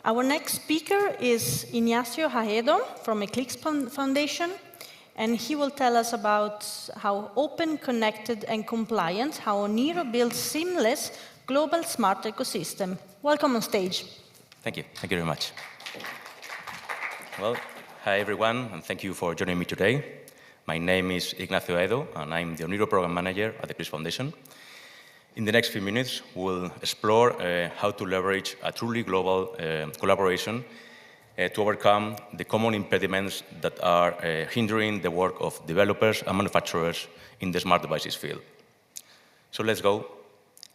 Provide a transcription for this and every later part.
Our next speaker is Ignacio Ahedo from Eclipse Foundation, and he will tell us about how open, connected, and compliant, how Oniro builds seamless global smart ecosystem. Welcome on stage. Thank you. Thank you very much. Well, hi everyone, and thank you for joining me today. My name is Ignacio Ahedo, and I'm the Oniro Program Manager at the Eclipse Foundation. In the next few minutes, we'll explore how to leverage a truly global collaboration to overcome the common impediments that are hindering the work of developers and manufacturers in the smart devices field. So let's go.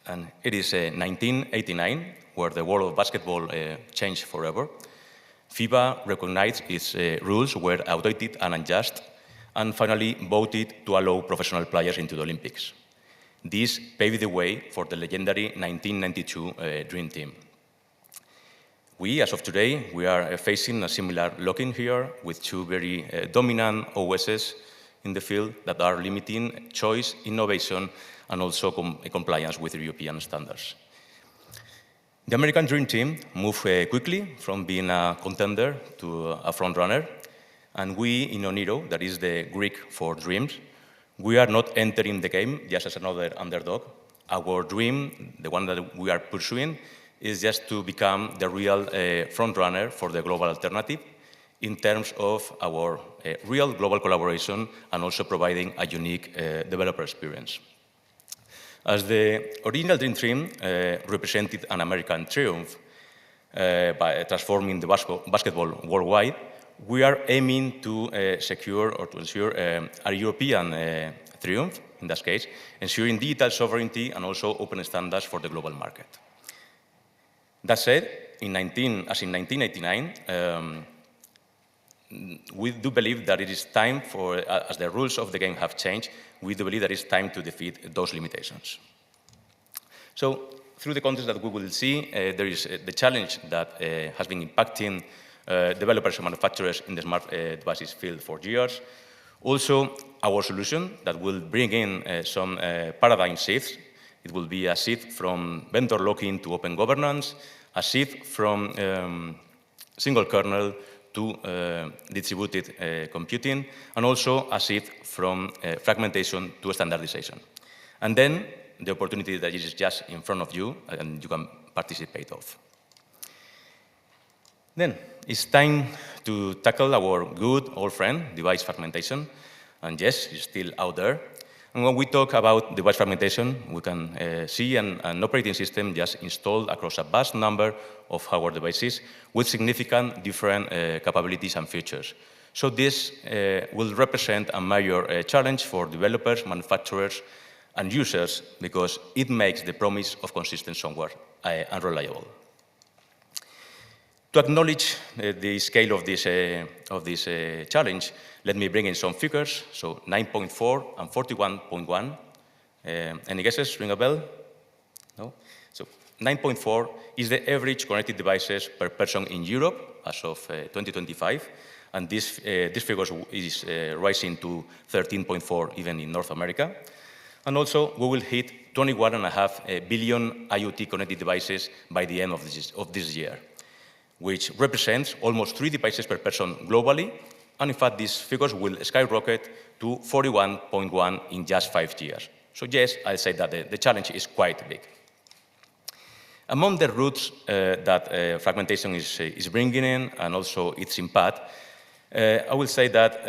And it is 1989, where the world of basketball changed forever. FIBA recognized its rules were outdated and unjust, and finally voted to allow professional players into the Olympics. This paved the way for the legendary 1992 Dream Team. We, as of today, we are facing a similar lock-in here with two very dominant OSs in the field that are limiting choice, innovation, and also compliance with European standards. The American Dream Team moved quickly from being a contender to a frontrunner, and we in Oniro, that is the Greek for dreams, we are not entering the game just as another underdog. Our dream, the one that we are pursuing, is just to become the real frontrunner for the global alternative in terms of our real global collaboration and also providing a unique developer experience. As the original Dream Team represented an American triumph by transforming the basketball worldwide, we are aiming to secure or to ensure a European triumph, in that case, ensuring digital sovereignty and also open standards for the global market. That said, in 1989, we do believe that it is time for, as the rules of the game have changed, we do believe that it's time to defeat those limitations. So, through the context that we will see, there is the challenge that has been impacting developers and manufacturers in the smart devices field for years. Also, our solution that will bring in some paradigm shifts. It will be a shift from vendor lock-in to open governance, a shift from single kernel to distributed computing, and also a shift from fragmentation to standardization. And then the opportunity that is just in front of you and you can participate of. Then it's time to tackle our good old friend, device fragmentation. And yes, it's still out there. And when we talk about device fragmentation, we can see an operating system just installed across a vast number of hardware devices with significant different capabilities and features. So this will represent a major challenge for developers, manufacturers, and users because it makes the promise of consistent software unreliable. To acknowledge the scale of this challenge, let me bring in some figures. So 9.4 and 41.1. Any guesses? Ring a bell? No? So 9.4 is the average connected devices per person in Europe as of 2025. And this figure is rising to 13.4 even in North America. And also, we will hit 21.5 billion IoT connected devices by the end of this year, which represents almost 3 devices per person globally. And in fact, these figures will skyrocket to 41.1 in just 5 years. So yes, I'll say that the challenge is quite big. Among the roots that fragmentation is bringing in, and also its impact, I will say that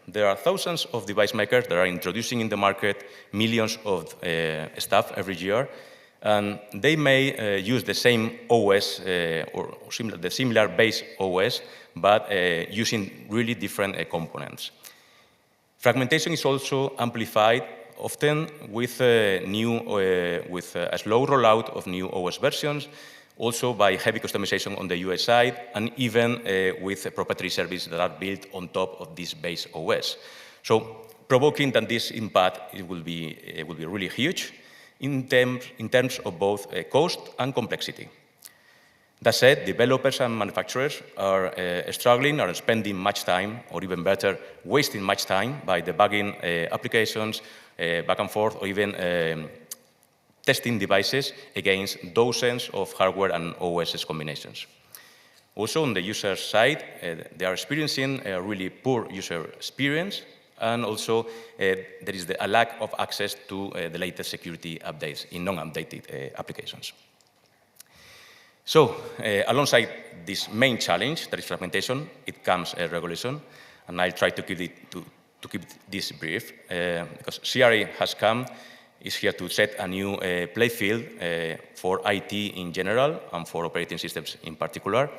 there are thousands of device makers that are introducing in the market millions of stuff every year. And they may use the same OS or the similar base OS, but using really different components. Fragmentation is also amplified often with a slow rollout of new OS versions, also by heavy customization on the US side, and even with proprietary services that are built on top of this base OS. So provoking that this impact will be really huge in terms of both cost and complexity. That said, developers and manufacturers are struggling or spending much time, or even better, wasting much time by debugging applications back and forth, or even testing devices against dozens of hardware and OS combinations. Also, on the user side, they are experiencing a really poor user experience, and also there is a lack of access to the latest security updates in non-updated applications. So, alongside this main challenge, that is fragmentation, it comes regulation, and I'll try to keep this brief, because CRA is here to set a new play field for IT in general and for operating systems in particular.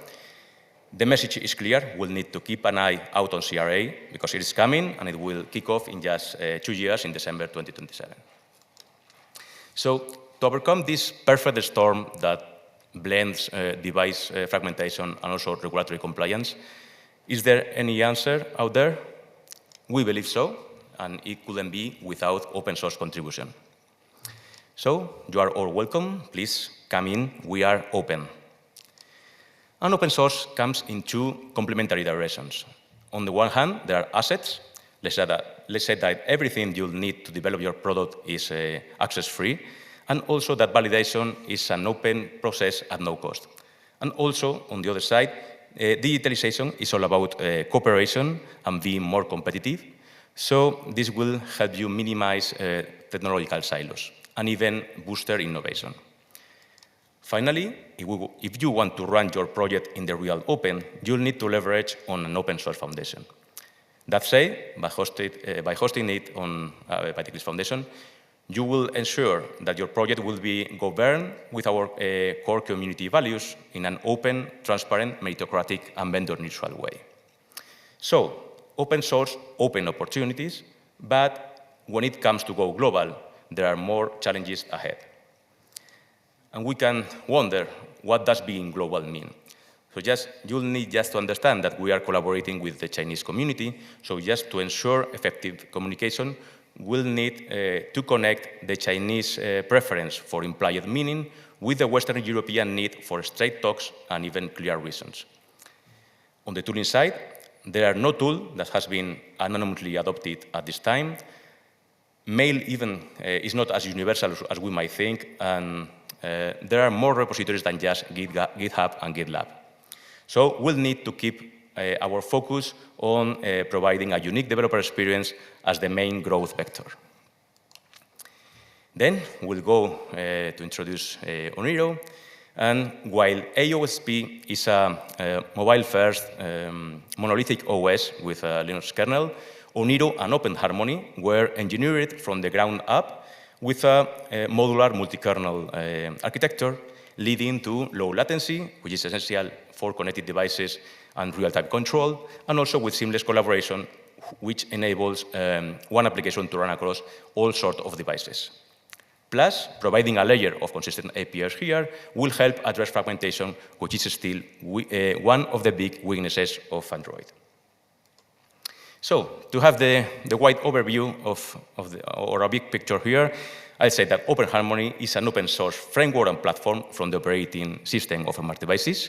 The message is clear. We'll need to keep an eye out on CRA because it is coming and it will kick off in just 2 years in December 2027. So to overcome this perfect storm that blends device fragmentation and also regulatory compliance, is there any answer out there? We believe so, and it couldn't be without open source contribution. So you are all welcome. Please come in. We are open. And open source comes in two complementary directions. On the one hand, there are assets. Let's say that everything you'll need to develop your product is access-free, and also that validation is an open process at no cost. And also, on the other side, digitalization is all about cooperation and being more competitive. So this will help you minimize technological silos and even boost innovation. Finally, if you want to run your project in the real open, you'll need to leverage on an open source foundation. That said, by hosting it by the Eclipse Foundation, you will ensure that your project will be governed with our core community values in an open, transparent, meritocratic, and vendor-neutral way. So, open source, open opportunities, but when it comes to go global, there are more challenges ahead. And we can wonder, what does being global mean? So you'll need just to understand that we are collaborating with the Chinese community. So just to ensure effective communication, we'll need to connect the Chinese preference for implied meaning with the Western European need for straight talks and even clear reasons. On the tooling side, there are no tool that has been anonymously adopted at this time. Mail even is not as universal as we might think, and there are more repositories than just GitHub and GitLab. So we'll need to keep our focus on providing a unique developer experience as the main growth vector. Then we'll go to introduce Oniro. And while AOSP is a mobile-first monolithic OS with a Linux kernel, Oniro and OpenHarmony were engineered from the ground up with a modular multi-kernel architecture, leading to low latency, which is essential for connected devices and real-time control, and also with seamless collaboration, which enables one application to run across all sorts of devices. Plus, providing a layer of consistent APIs here will help address fragmentation, which is still one of the big weaknesses of Android. So, to have the wide overview or a big picture here, I'll say that OpenHarmony is an open source framework and platform from the operating system of smart devices.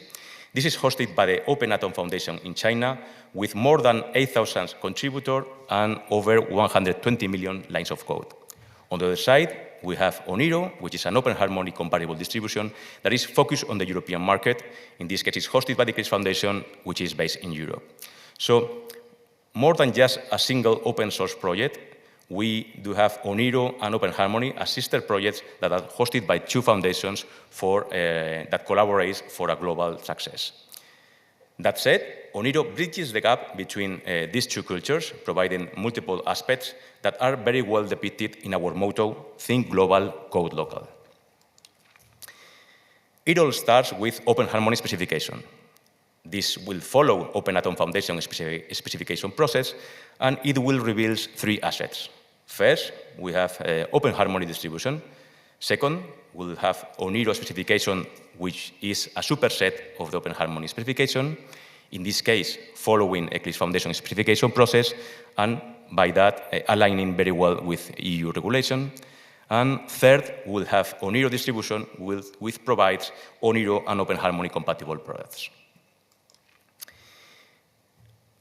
This is hosted by the Open Atom Foundation in China with more than 8,000 contributors and over 120 million lines of code. On the other side, we have Oniro, which is an OpenHarmony compatible distribution that is focused on the European market. In this case, it's hosted by the Eclipse Foundation, which is based in Europe. So, more than just a single open source project, we do have Oniro and OpenHarmony as sister projects that are hosted by two foundations that collaborate for a global success. That said, Oniro bridges the gap between these two cultures, providing multiple aspects that are very well depicted in our motto, think global, code local. It all starts with OpenHarmony specification. This will follow Open Atom Foundation specification process, and it will reveal three assets. First, we have OpenHarmony distribution. Second, we'll have Oniro specification, which is a superset of the OpenHarmony specification, in this case, following Eclipse Foundation specification process, and by that, aligning very well with EU regulation. And third, we'll have Oniro distribution, which provides Oniro and OpenHarmony compatible products.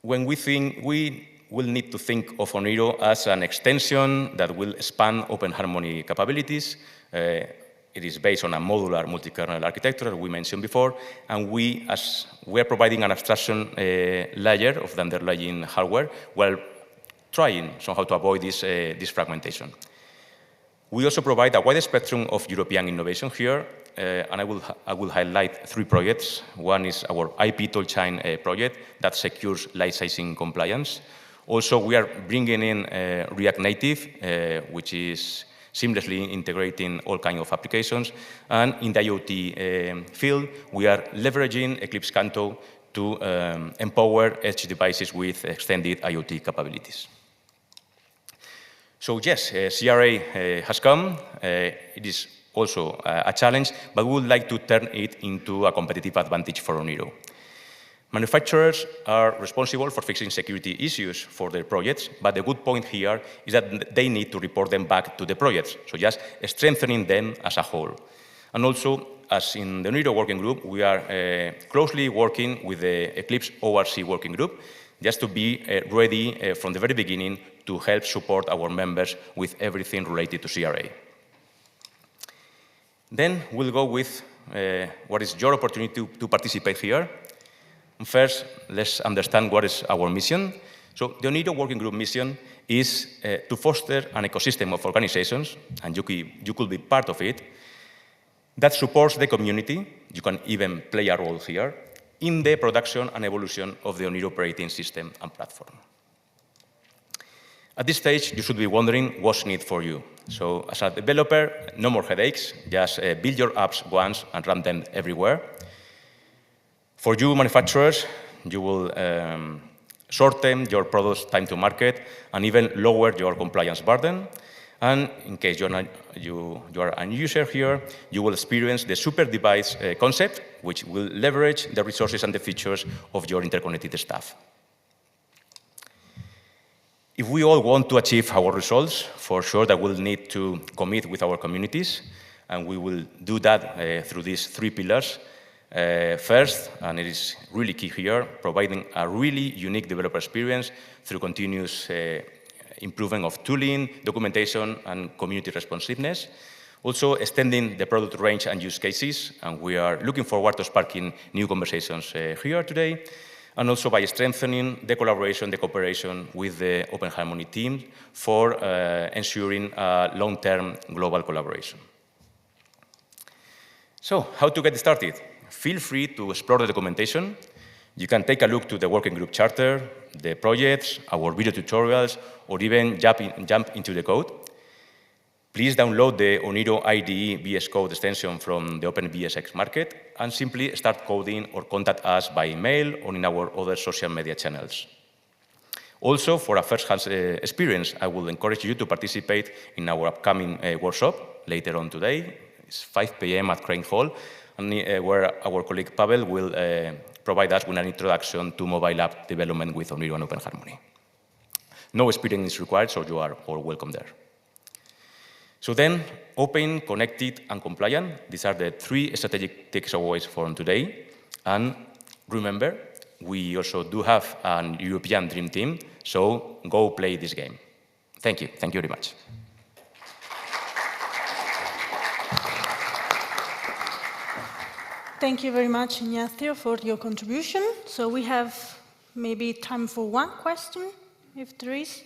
When we will need to think of Oniro as an extension that will expand OpenHarmony capabilities. It is based on a modular multi-kernel architecture, as we mentioned before, and we are providing an abstraction layer of the underlying hardware while trying somehow to avoid this fragmentation. We also provide a wide spectrum of European innovation here, and I will highlight 3 projects. One is our IP toolchain project that secures licensing compliance. Also, we are bringing in React Native, which is seamlessly integrating all kinds of applications. And in the IoT field, we are leveraging Eclipse Canto to empower edge devices with extended IoT capabilities. So yes, CRA has come. It is also a challenge, but we would like to turn it into a competitive advantage for Oniro. Manufacturers are responsible for fixing security issues for their projects, but the good point here is that they need to report them back to the projects, so just strengthening them as a whole. And also, as in the Oniro working group, we are closely working with the Eclipse ORC working group, just to be ready from the very beginning to help support our members with everything related to CRA. Then we'll go with what is your opportunity to participate here. First, let's understand what is our mission. So the Oniro working group mission is to foster an ecosystem of organizations, and you could be part of it, that supports the community. You can even play a role here in the production and evolution of the Oniro operating system and platform. At this stage, you should be wondering what's needed for you. So as a developer, no more headaches. Just build your apps once and run them everywhere. For you manufacturers, you will shorten your product's time to market and even lower your compliance burden. And in case you are a user here, you will experience the super device concept, which will leverage the resources and the features of your interconnected staff. If we all want to achieve our results, for sure that we'll need to commit with our communities, and we will do that through these 3 pillars. First, and it is really key here, providing a really unique developer experience through continuous improvement of tooling, documentation, and community responsiveness. Also, extending the product range and use cases, and we are looking forward to sparking new conversations here today. And also by strengthening the collaboration, the cooperation with the Open Harmony team for ensuring long-term global collaboration. So, how to get started? Feel free to explore the documentation. You can take a look to the working group charter, the projects, our video tutorials, or even jump into the code. Please download the Oniro IDE VS Code extension from the OpenVSX market and simply start coding or contact us by email or in our other social media channels. Also, for a first-hand experience, I will encourage you to participate in our upcoming workshop later on today. It's 5 p.m. at Crane Hall, and where our colleague Pavel will provide us with an introduction to mobile app development with Oniro and Open Harmony. No experience is required, so you are all welcome there. So then, open, connected, and compliant. These are the 3 strategic takeaways from today. And remember, we also do have an European Dream Team, so go play this game. Thank you. Thank you very much. Thank you very much, Ignacio, for your contribution. So we have maybe time for one question, if there is.